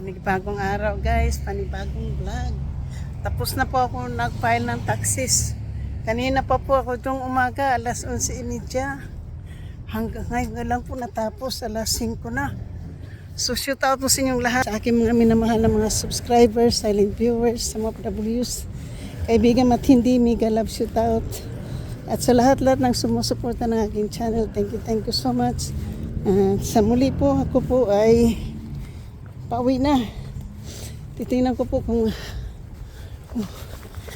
Panibagong araw guys, panibagong vlog. Tapos na po ako nag-file ng taxes. Kanina pa po ako itong umaga, alas 11:30. Hanggang ngayon lang po natapos, alas 5 na. So shout out po sa inyong lahat, sa aking mga minamahal na mga subscribers, silent viewers, sa mga PWs, kaibigan at hindi, mega love shout out. At sa lahat-lahat ng sumusuporta ng aking channel, thank you so much. Sa muli po, ako po ay pauwi na. Titingnan ko po kung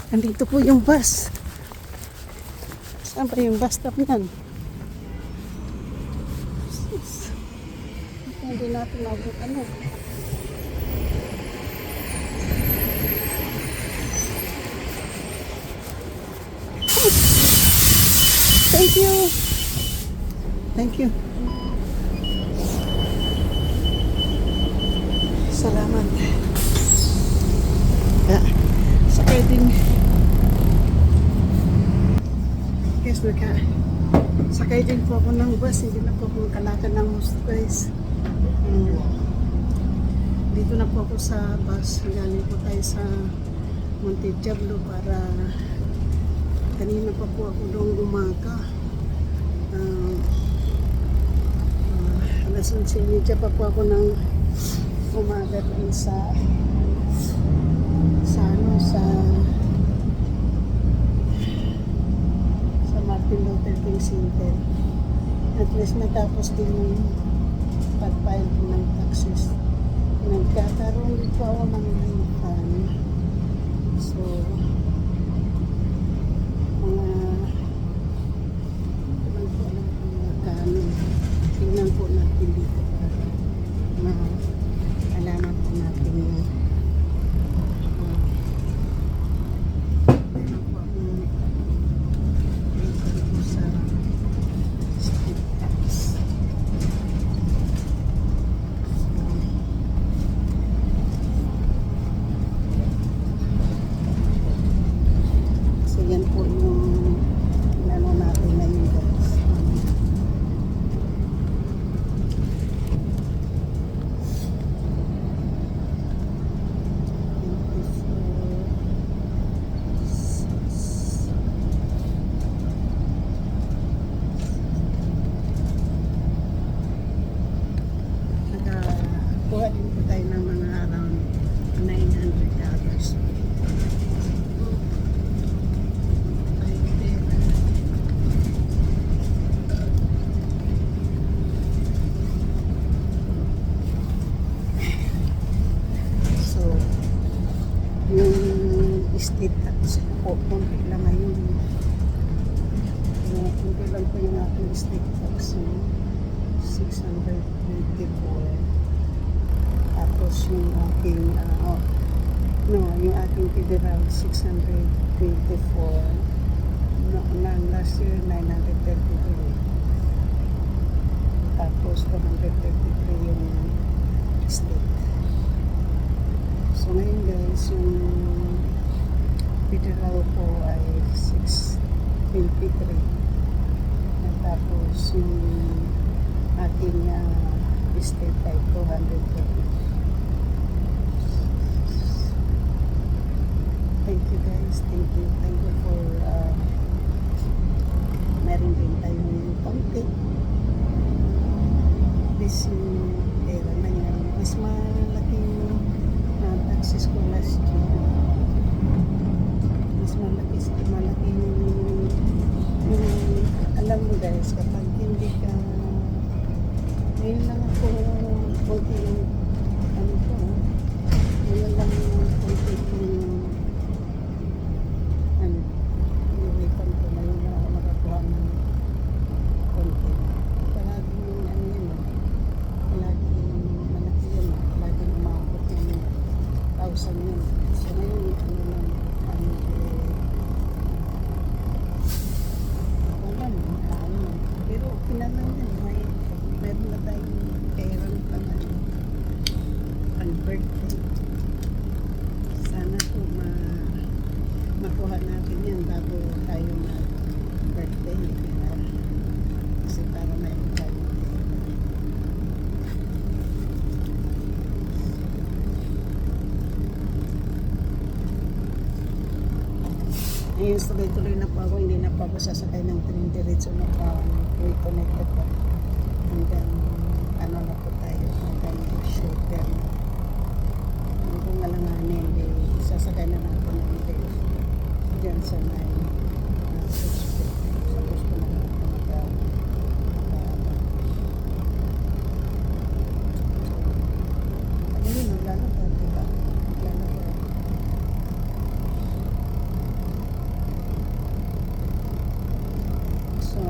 nandito po yung bus. Saan pa yung bus stop yan? Hindi natin mabot ano. Thank you. Thank you. Salamat. Sakay din. Guys, sakay din po ako ng bus. Hindi na po ako kalakad ng gusto guys. Dito na po ako sa bus. Galing po tayo sa Monte Diablo para kanina pa po ako doon umaga. Alas 11:30 pa po ako ng umaga doon sa Martin Luther King Center. At least natapos din yung pag-file ko ng taxes. Nagkakaroon din po ako ng refund. So tingnan po natin dito para maalaman po natin yung meron po akong dito po sa state tax. So yan po yung inano natin na yung guys. Kuha din po tayo ng mga around $900. So, yung state tax po, konti lang ngayon. Konti lang po yung aking state tax. 624. Tapos yung aking yung aking federal 624. Last year 933. Tapos 233 yung state. So ngayon guys, yung federal po ay 623. Tapos yung aking state ay 230. Thank you guys, thank you for meron din tayong konti. This yung pera na yan, mas malaking taxes ko last year. Mas malaki yung alam mo guys, kapag hindi ka ngayon lang ako konti yung ano ko, ngayon lang yung konti yung yung refund ko, ngayon lang ako makakuha ng konti. Palaging yun, palaging malaki yun, palaging umabot yung 1,000 yun. So ngayon lang wala mo, pero pinalang yan, meron na tayong pera pang birthday. Sana po makuha natin yan bago tayo birthday. Kasi para meron tayo Ngayon tuloy-tuloy na po ako, hindi na po ako sasakay ng train diretso na po ako ng way connected po. Hanggang ano na po tayo, hanggang shoulder na. Hanggang alanganin, hindi sasakay na natin ng train. Diyan sa may suspect. Sa gusto na natin ayun, naglalakad, diba? Naglalakad. So,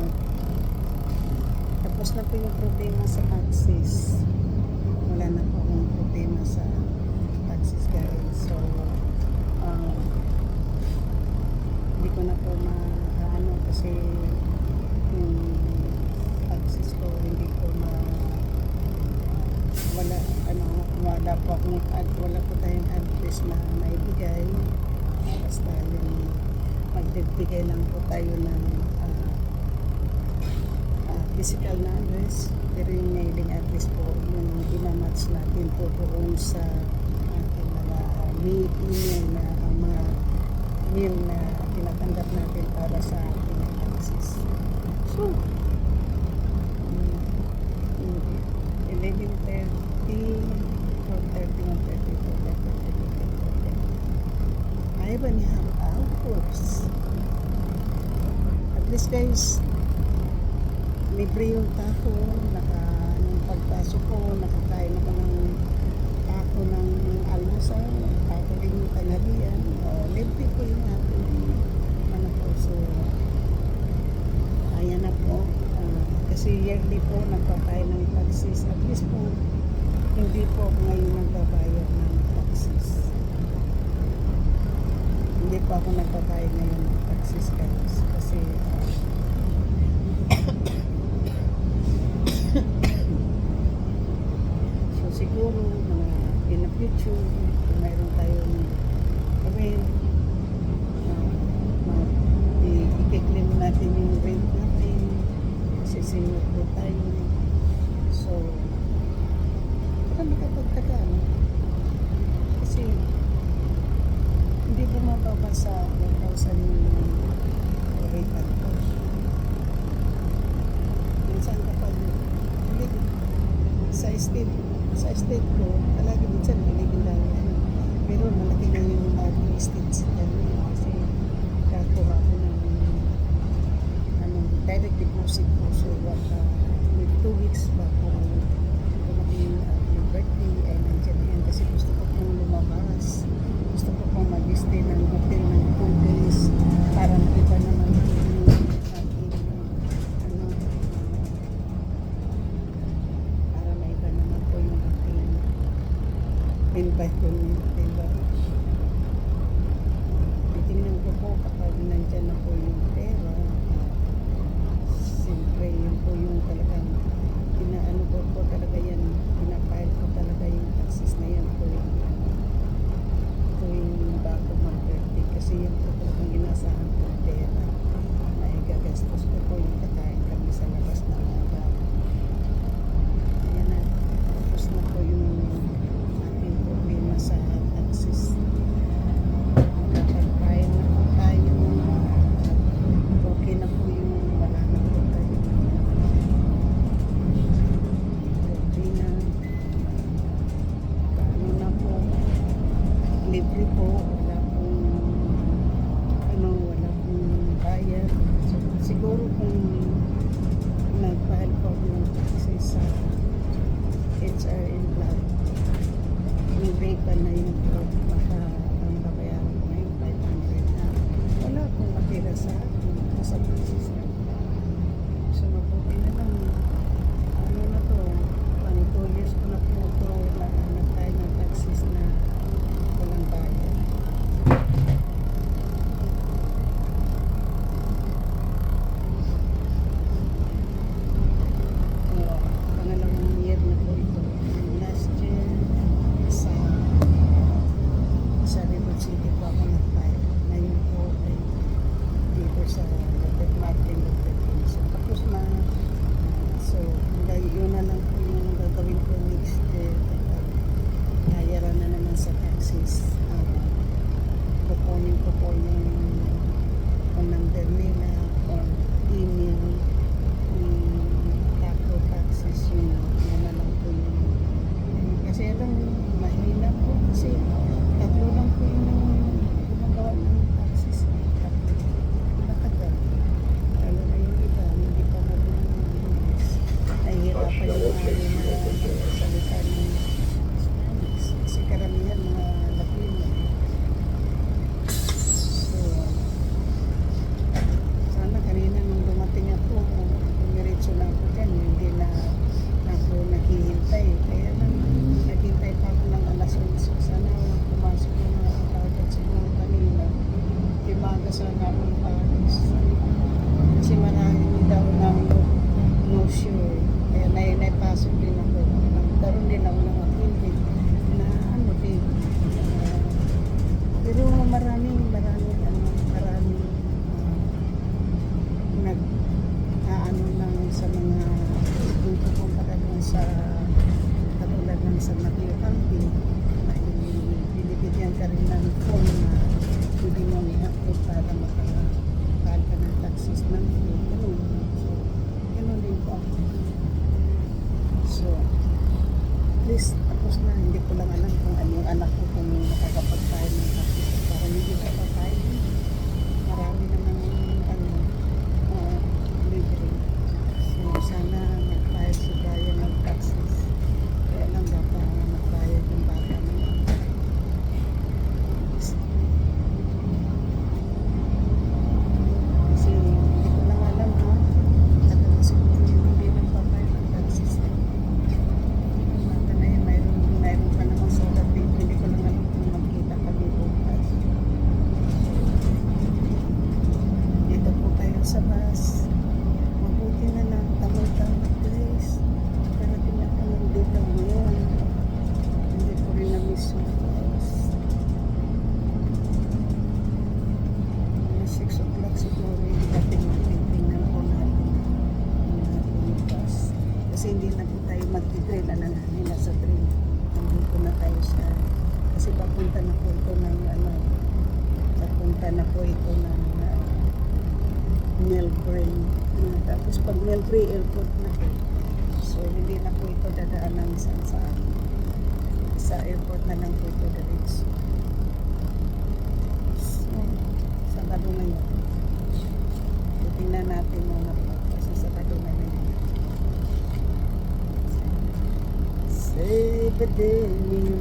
tapos na po yung problema sa taxis. Wala na po akong problema sa taxis, guys. So, hindi ko na po maano kasi yung taxis ko hindi ko wala po akong wala po tayong address na maibigay. Basta yung magbibigay lang po tayo ng physical na address, pero yung mailing address po yung imamatch natin po doon sa ating mga email na mga mail na tinatanggap natin para sa ating taxis. So 11:30, 12:30, 1:30, 12:30, 12:30. I have hours. At least, guys, libre yung taco, yung pagpasok ko, nakakain ako ng taco ng almusal, taco din yung tanghalian, libre po yung ating ano po. So, ayan na po, kasi yearly po nagpapain ng taxis. At least po, hindi po ako ngayon nagbabayad ng taxis. Hindi po ako nagbabayad ngayon ng taxis, guys, kasi so siguro mga in the future kung mayroon tayong gawin, i-claim natin yung rent natin kasi senior po tayo. So baka makapagtaka, no? Kasi hindi bumababa sa 1,000 yung rate ko. Minsan kapag sa estate ko, talaga minsan piligin lang yan. Pero malaki na yung ating estate sa kanya kasi kakuha ko ng direct deposit po. So with 2 weeks ba kung dumating yung birthday ay nandiyan na yan kasi gusto ko pong lumabas. Gusto ko pong mag-stay ng hotel ng 2 days para makita naman yung environment, diba? Titingnan ko po kapag nandyan na po yung pera, siyempre yun po yung talagang pinaano ko po talaga yan, pinapile ko talaga yung taxes na yan po yung bago mag-birthday kasi yan po talagang inasahan ko pera na igagastos ko po yung kakain kami sa labas ng mga ayan na, tapos na po yung problema sa taxis. Nakapag-file na po tayo. Okay na po yung wala na po tayo. Okay na. Paano na po. Libre po. Wala pong wala pong bayad. So, siguro kung nag-file po ng taxis sa HRN Blood, yung rate na yun po, baka ang babayaran ko ngayon 500 na wala akong matira sa taxis na. So mabuti na lang ano na to, pang 2 years ko na po ito nahanap tayo ng taxis na walang bayad. So pangalawang year na po ito. Last year sa Rebel City po ako nag-file. Ngayon po ay dito sa Lotet Martin, Lotet. So tapos na. So yun na lang po yung gagawin ko next year. Nayaran na naman sa taxis. Kukunin ko po yung cellphone number nila or email. Taco taxes yun. Yan na lang po yun. Kasi alam, mahina po kasi tatlo lang po yung gumagawa ng taxes. Tatlo. Matagal. Lalo na yung iba, hindi pa marunong ng English. Nahihirapan yung mga salita ng Spanish. Kasi karamihan mga Latino. So, sana kanina nung dumating ako, pumiritso na ako dyan, hindi na ako naghihintay. Kaya lang, naghintay pa ako ng alas 11. Sana pumasok na mga kagad siguro kanina. Timaga sana akong Paris. Kasi marami daw ng no sure. Kaya naipasok din ako. Nagkaroon din ako ng appointment na ano din. Pero maraming nag-aano lang sa mga pupunta ka doon sa katulad ng sa Mateo Camping na binibigyan ka rin ng form na hindi mo i-upload para makapahal ka ng taxes ng ganun. So, ganun din po ako. So, at least tapos na. Hindi ko lang alam kung ano yung anak ko kung makakapag-file ng taxes para hindi ka pa-file. Marami naman libre. So, sana mag-file si Brian ng taxes. Kaya lang baka mag-file yung bata niya. Kasi hindi ko lang alam ha. Talaga siguro yung hindi nagpa-file ng taxes. Bata na yun, mayroon pa naman sa lapit. Hindi ko lang alam kung magkita kami bukas. Dito po tayo sa bus. Mabuti na lang, tamad-tamad guys. Parating ako ng dito ngayon. Hindi ko rin na-miss yung bus. Mga 6 o'clock siguro yung dating natin. Tingnan po natin yung bus. Kasi hindi na po tayo mag-trail. Ano na nila sa train. Nandito na tayo sa... Kasi papunta na po ito ng papunta na po ito ng Melbourne. Tapos pag Melbourne airport na po. So hindi na po ito dadaanan sa airport na lang po ito diretso. So, Sabado na yun. Tingnan natin muna po kasi Sabado na yun. Say the day you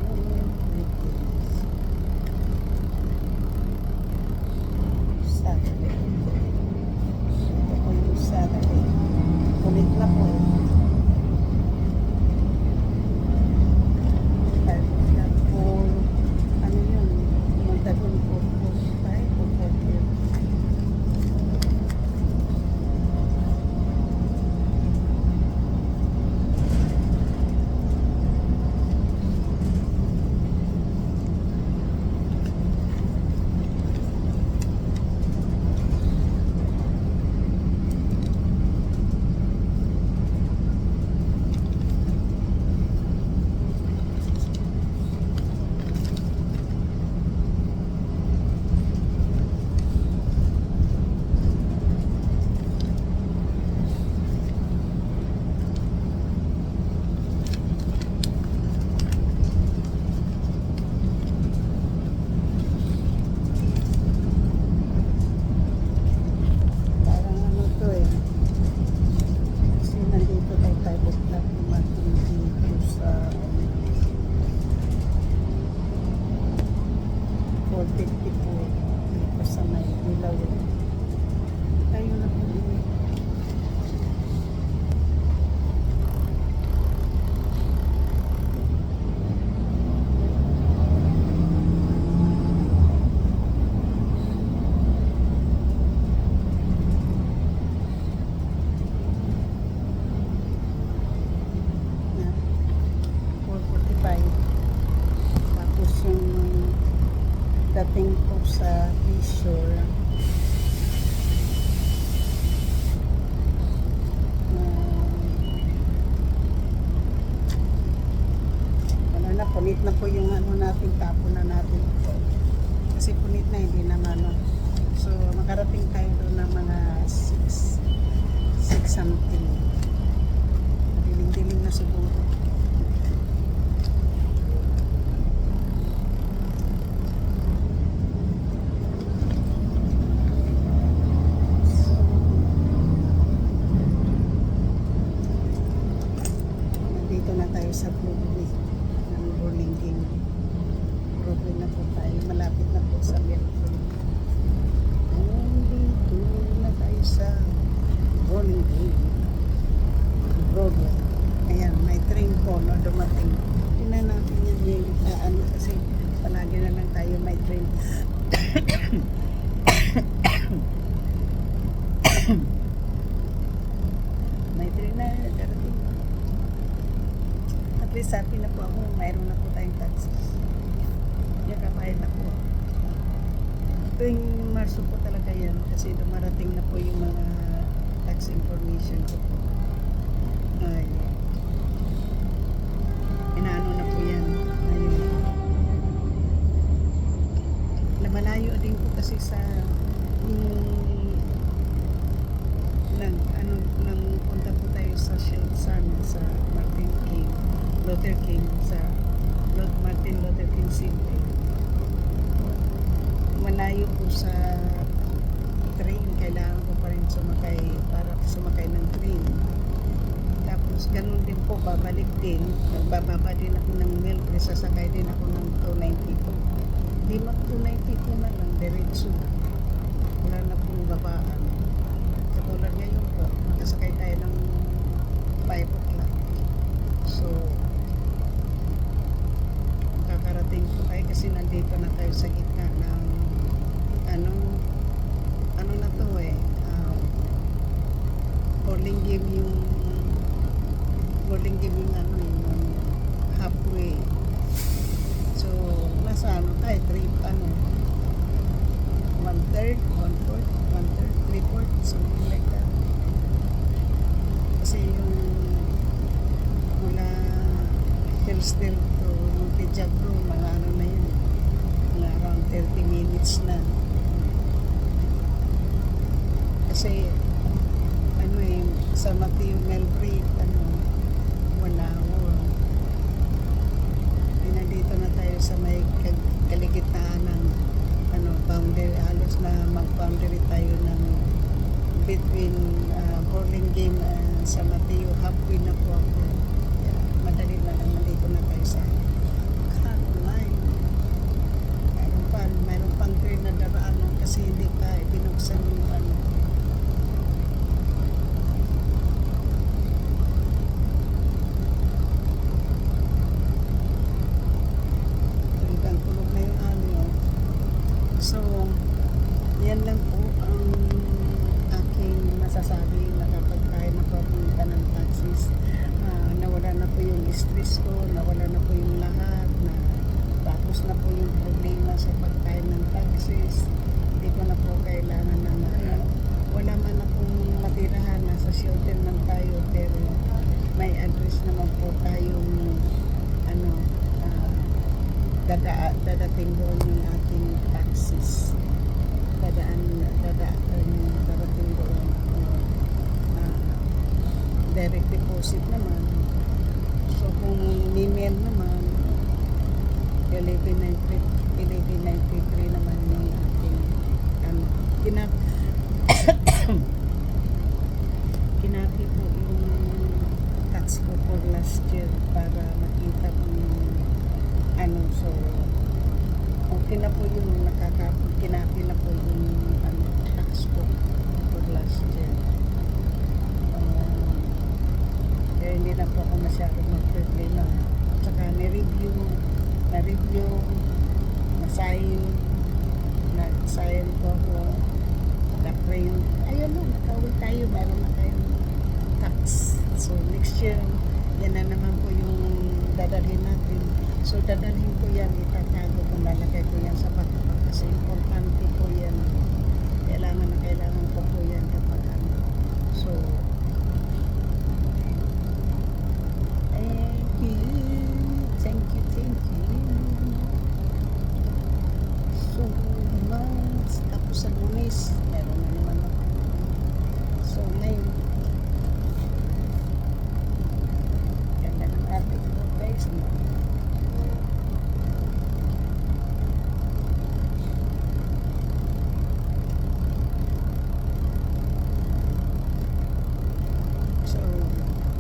Saturday. Ito po yung Saturday. Kulit na po. Ano yun? Magdagon po 45 o 40. dating po sa Leisure wala na, punit na po yung ano natin, tapo na natin po kasi punit na, hindi na ano So, makarating tayo doon ng mga 6 something. Dilim-dilim na siguro. Nandito na tayo sa Broadway ng Burlingame. Broadway na po tayo. Malapit na po sa Milford. Nandito na tayo sa Burlingame. Broadway. Ayan, may train po na dumating. Tingnan natin yan yung ano kasi palagi na lang tayo may train. May train na darating. At least happy na po ako. Mayroon na po tayong taxi. Nakapahid na po ako. Tuwing Marso po talaga yan kasi dumarating na po yung mga tax information ko po. Ay, inaano na po yan. Ayun. Malayo din po kasi sa nang punta po tayo sa Shelsan sa Martin King Luther King sa Martin Luther King City. Malayo po sa train, kailangan ko pa rin sumakay para sumakay ng train. Tapos ganun din po, babalik din, bababa din ako ng Milford, sasakay din ako ng 292. Di mag 292 na lang, diretso na. Wala na pong babaan. Katulad ngayon po, makasakay tayo ng 5 o'clock. So, makakarating po tayo kasi nandito na tayo sa gitna ng ano na to Burlingame yung ano yung halfway. So, nasa ano tayo, 1/3, 1/4, 1/3, 3/4, something like that. Kasi yung mula Hillsdale to Montejago, mga ano na yun, mga around 30 minutes na. Kasi sa Matthew Melbury, 1 hour. Nandito na tayo sa may kaligitnaan ng boundary, halos na mag-boundary tayo ng between Burlingame and San Mateo. Halfway na po ako. Yeah, madali na lang, nandito na tayo sa Caroline. Mayroon pang train na daraan kasi hindi pa ibinuksan yung So, yan lang po ang aking masasabi na kapag tayo napapunta ng taxis, nawala na po yung stress ko, nawala na po yung lahat, na tapos na po yung problema sa pagkain ng taxis. Hindi ko na po kailangan na wala man akong matirahan, nasa shelter man tayo, pero may address naman po tayong dadating doon yung ating taxis. Dadating doon. Direct deposit naman. So kung email naman, 1193 naman yung ating kinapi po yung tax ko for last year para makita po yung so okay na po yung kinapi na po yung tax ko for last year. Kaya hindi na po ako masyadong mag-problema. Tsaka na-review, nag-sign po ako, nag-print. Ayun na, nakauwi tayo, meron na tayong tax. So next year, yan na naman po yung dadalhin natin. So dadalhin ko yan, itatago ko, lalagay ko yan sa backpack kasi importante po yan. Kailangan ko po yan kapag So, thank you so much. Tapos sa Brunei guys. Meron na naman ako. So ngayon, ganda ng ating road guys.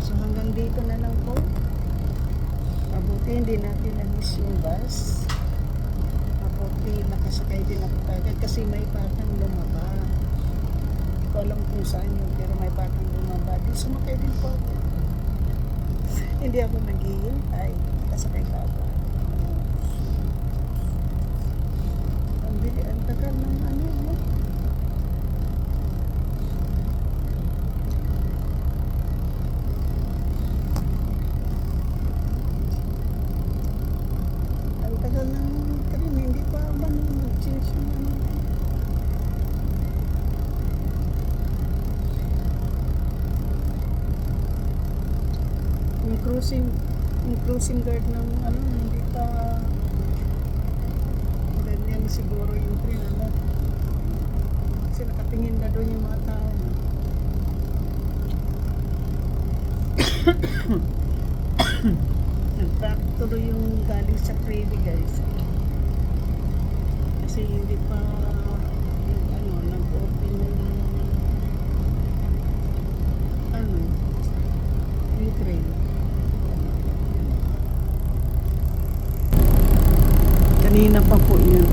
So hanggang dito na lang po. Mabuti hindi natin na-miss yung bus. Mabuti nakasakay din ako kagad kasi may batang lumaba. Hindi ko alam kung saan yun, pero may batang lumaba. Di sumakay din po ako. Hindi ako naghihintay. Nakasakay ka ako. Ang tagal ng ano, no? Tagal ng train, hindi pa ba nag-change yung ano? Yung cruising guard ng ano, hindi pa ganyan siguro yung train, ano? Kasi nakatingin na doon yung mga tao. Nag-traffic tuloy yung galing sa Prairie guys. Kasi hindi pa yung ano, nag-open yung ano, yung train. Kanina pa po yun.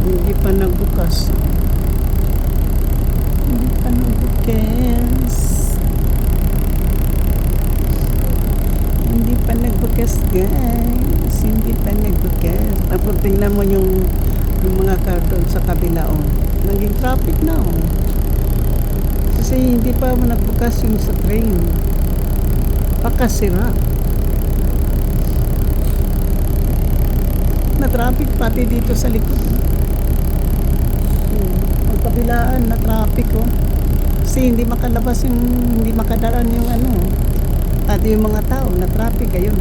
Hindi pa nagbukas. Hindi pa nagbukas. Hindi pa nagbukas guys. Hindi pa nagbukas. Tapos tingnan mo yung mga car doon sa kabila oh. Naging traffic na oh. Kasi hindi pa nagbukas yung sa train. Pakasira. Na traffic pati dito sa likod. Ang kabilaan na traffic oh. Kasi hindi makalabas yung, hindi makadaan yung ano. At yung mga tao na traffic ayun.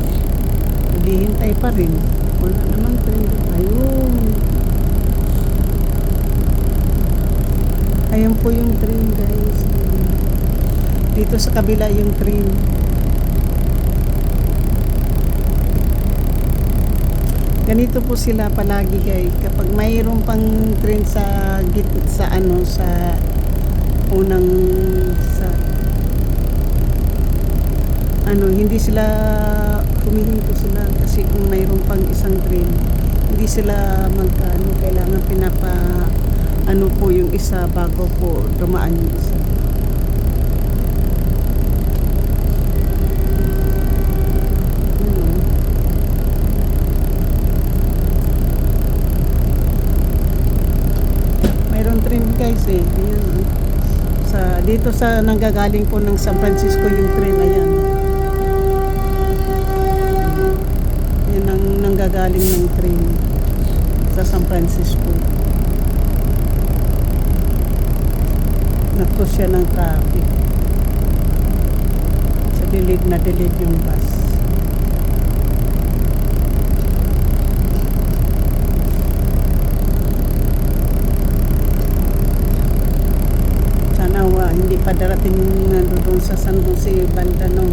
Naghihintay pa rin. Wala namang train. Ayun. Ayun po yung train guys. Dito sa kabila yung train. Ganito po sila palagi guys. Kapag mayroon pang train sa ano sa unang sa ano, hindi sila humihinto sila kasi kung mayroon pang isang train hindi sila magkano kailangan pinapa ano po yung isa bago po dumaan yung isa. Mayroon train guys eh. Ayan, sa dito sa nanggagaling po ng San Francisco yung train ayan. Yan ang nanggagaling ng train sa San Francisco. Nagtos siya ng traffic. Sa delayed yung bus. Sana hindi pa darating doon sa San Jose banda no.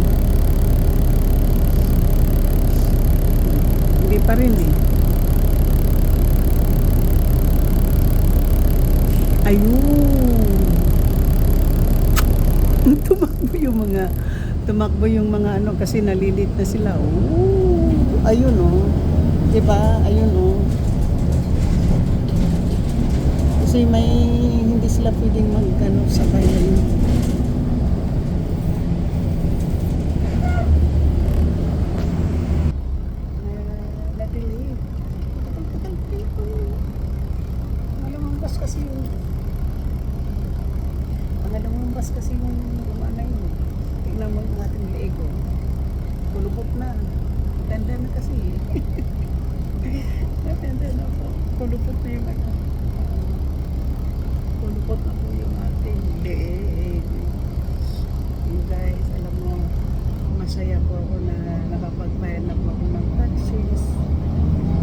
Hindi pa rin eh. Ayun. Tumakbo yung mga ano kasi nalilit na sila. Oh, ayun oh. 'Di ba? Ayun oh. Kasi may hindi sila pwedeng mag-ano sabay na yun. Pangalawang bus kasi yung umana yun. Tingnan mo yung ating Lego. Kulubot na. Ganda na kasi. Ganda na po. Kulubot na yung ano. Kulubot na po yung ating Lego. You guys, alam mo, masaya po ako na nakapagbayad na po ako ng taxis.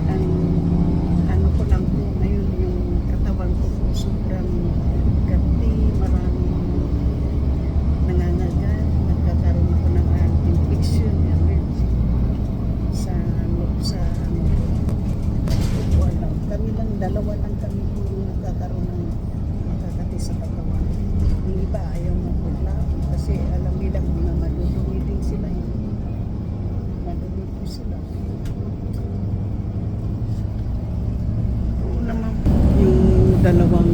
Ang ano ko lang po ngayon yung katawan ko po so dalawa lang kami puro nagkakaroon ng makakati sa katawan. Yung iba ayaw magpula kasi alam nila mga madudumi din sila yun. Madudumi po sila. Oo naman. Yung dalawang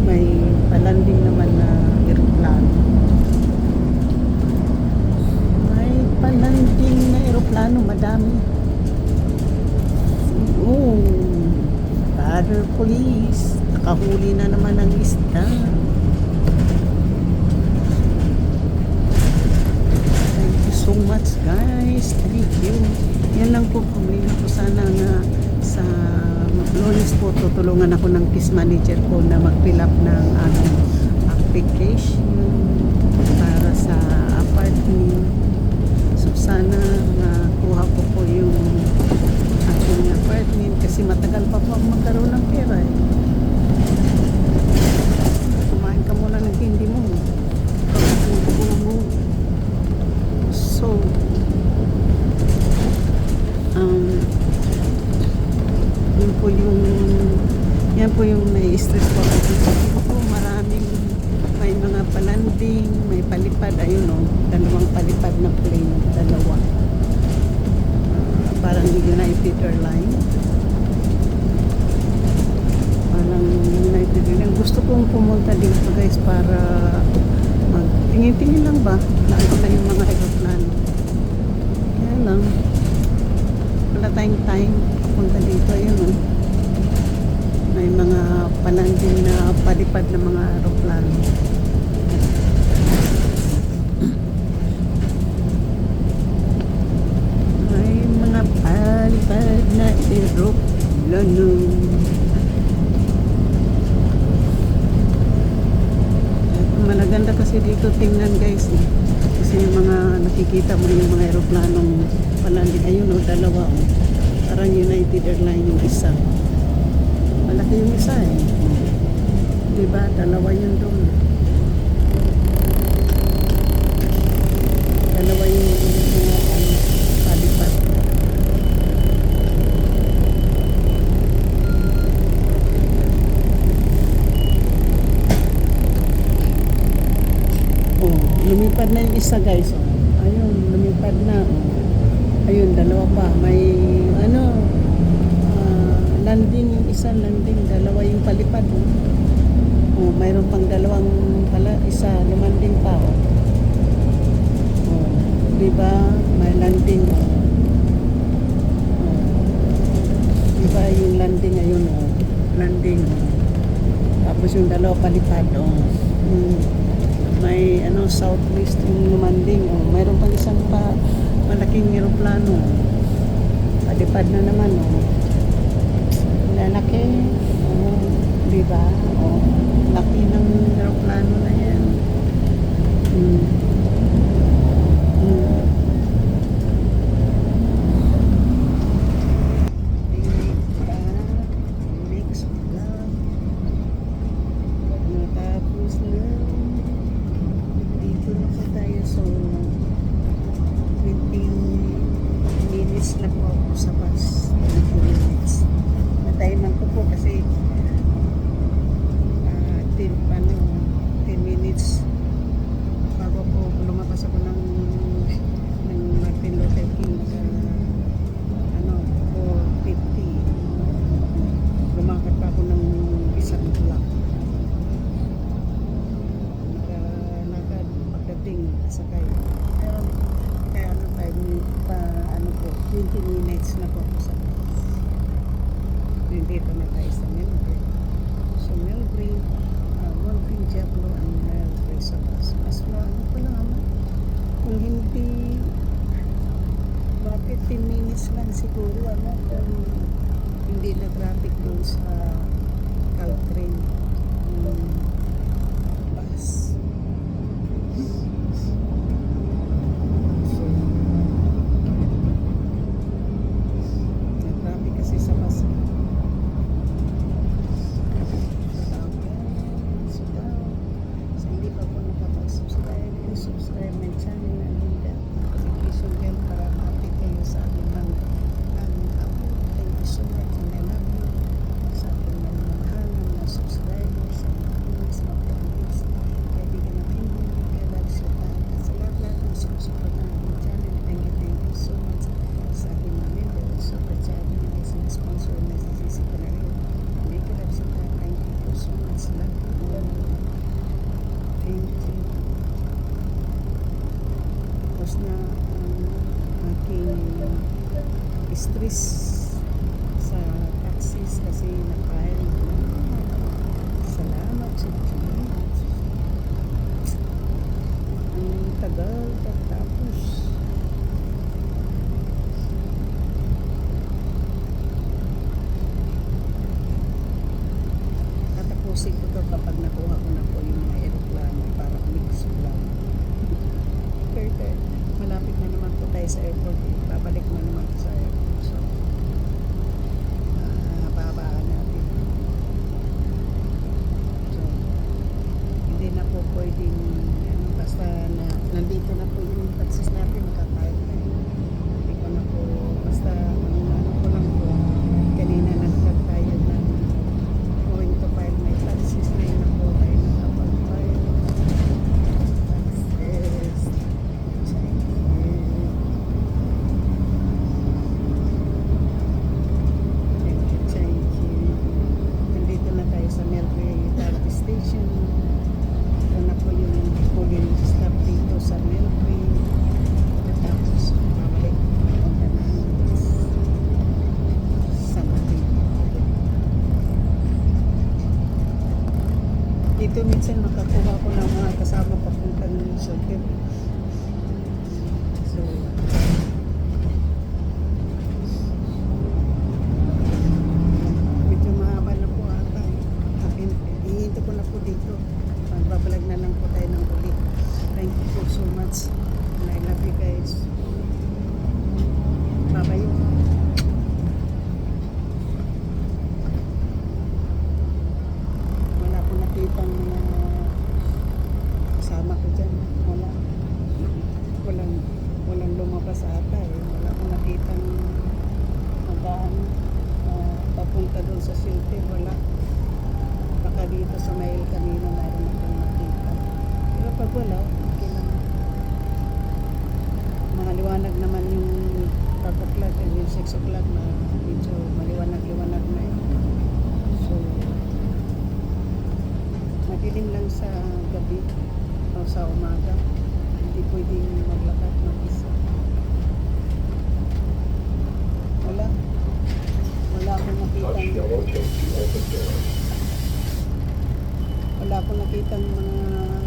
may palanding naman na eroplano. May palanding na eroplano, madami. Oh, Father Police, nakahuli na naman ang isda. Thank you so much guys, thank you. Yan lang po, problema ko sana nga sa Lunes po, tutulungan ako ng case manager ko na mag-fill up ng application para sa apartment. So sana makuha ko po yung aking apartment kasi matagal pa po magkaroon ng pera eh. Kumain ka muna ng hindi mo. So yan po yung nai-stress po ako dito po. Maraming may mga palanding, may palipad, ayun o, dalawang palipad na plane, dalawa. Parang United Airlines. Parang United Airlines. Gusto kong pumunta dito guys para tingin-tingin lang ba na ano na yung mga aeroplano. Kaya lang, wala tayong time papunta dito, ayun o. May mga palanding na palipad na mga aeroplano. May mga palipad na aeroplano. Malaganda kasi dito tingnan guys eh. Kasi yung mga nakikita mo yung mga aeroplanong palanding. Ayun o, dalawa o. Parang United Airlines yung isa. Malaki yung isa eh. Diba? Dalawa yun doon. Dalawa yung palipad. Oh, lumipad na yung isa guys. Oh. Ayun, lumipad na. Oh. Ayun, dalawa pa. May landing yung isa, landing, dalawa yung palipad. Oh, mayroon pang dalawang isa lumanding pa. Oh, diba? May landing. Oh, diba yung landing ayun, oh. Landing. Oh. Tapos yung dalawa palipad. Oh. May southwest yung lumanding. Oh. Mayroon pang isang malaking eroplano. Palipad na naman. Oh. Lalaki. Diba? Laki ng aeroplano na yan. Next vlog. Natapos na. Dito na po tayo. So 20 minutes na po ako sa bus. 20 minutes. Natayiman ko po kasi 10 minutes bago po lumapas ako ng Martin Luther King sa 4:50. Lumakad pa ako ng isang block. Nakalakad pagdating sakay. Kaya 20 minutes na po sa dito na tayo sa Melbourne. So Melbourne, Melbourne, Diablo, and Melbourne sa bus. Mas pa lang naman. Kung hindi, bakit 10 minutes lang siguro, kung hindi na traffic doon sa Caltrain bus. So, na traffic kasi sa bus. Subscribe my channel and notification bell para ma-update kayo sa aking mga upload. Thank you so much and I love you sa aking mga sa airport, babalik mo naman sa airport. So, babaan natin. So, hindi na po pwedeng, ano, basta na, nandito na po yung taxis natin, makakain tayo. Hindi ko na po, basta, ano ko lang po, kanina nag-vlog tayo na going to file my taxes na yun na po tayo nakapag-file. Taxes. Thank you. Nandito na tayo sa Melbourne Utility Station. Ito na po yung huling stop dito sa Melbourne. Tapos, babalik punta na sa Madrid. Dito minsan makakuha ko ng mga kasama papunta ng Sugib. So, medyo mahaba na po ata. Hihinto ko na po dito. Magbabalag na lang po tayo ng ulit. Thank you po so much. And I love you guys. Bye-bye. Wala po nakitang mga kasama ko dyan. Walang lumabas ata eh. Wala po nakitang magaan papunta doon sa Silte. Wala. Baka dito sa Mail kanina mayroon akong nakita. Pero pag wala, okay lang. Mga liwanag naman yung 5 o'clock and yung 6 o'clock na medyo maliwanag-liwanag na eh. So, madilim lang sa gabi o sa umaga. Hindi pwedeng maglakad mag-isa. Wala akong nakitang mga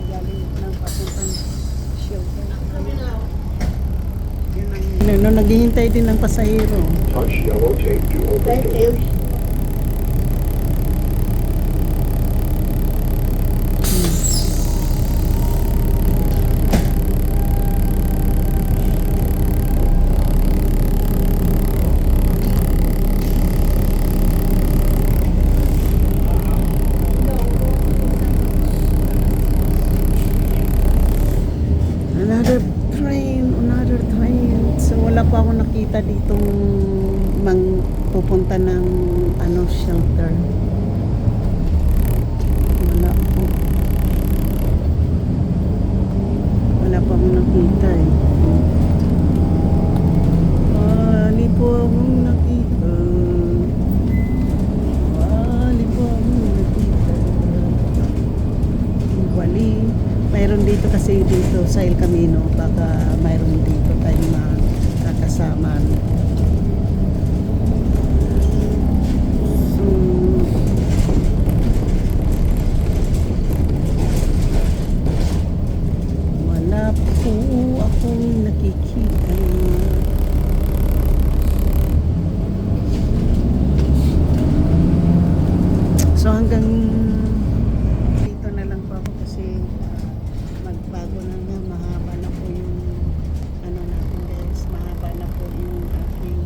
galing ng papuntang shelter. Yun ang naghihintay din ng pasahero. Touch yellow tape to open door. Another train. So wala pa ako nakita ditong pupunta ng shelter. Wala pa akong nakita eh. Wali po akong nakita. Wali. Mayroon dito kasi dito sa El Camino, baka mayroon dito tayong makakasama. So, wala po akong nakikita. So hanggang dito na lang po ako kasi magbago na nga, mahaba na po yung natin guys, mahaba na po yung aking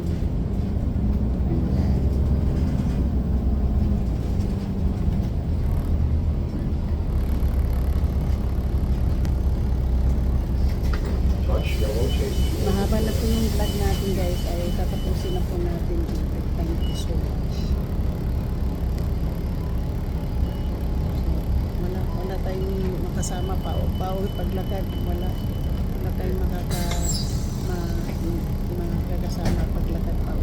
mahaba na po yung vlog natin guys, ay tatapusin na po natin dito. Thank you so much. Wala tayong makasama pa o paglakad, wala tayong makakasama paglakad pa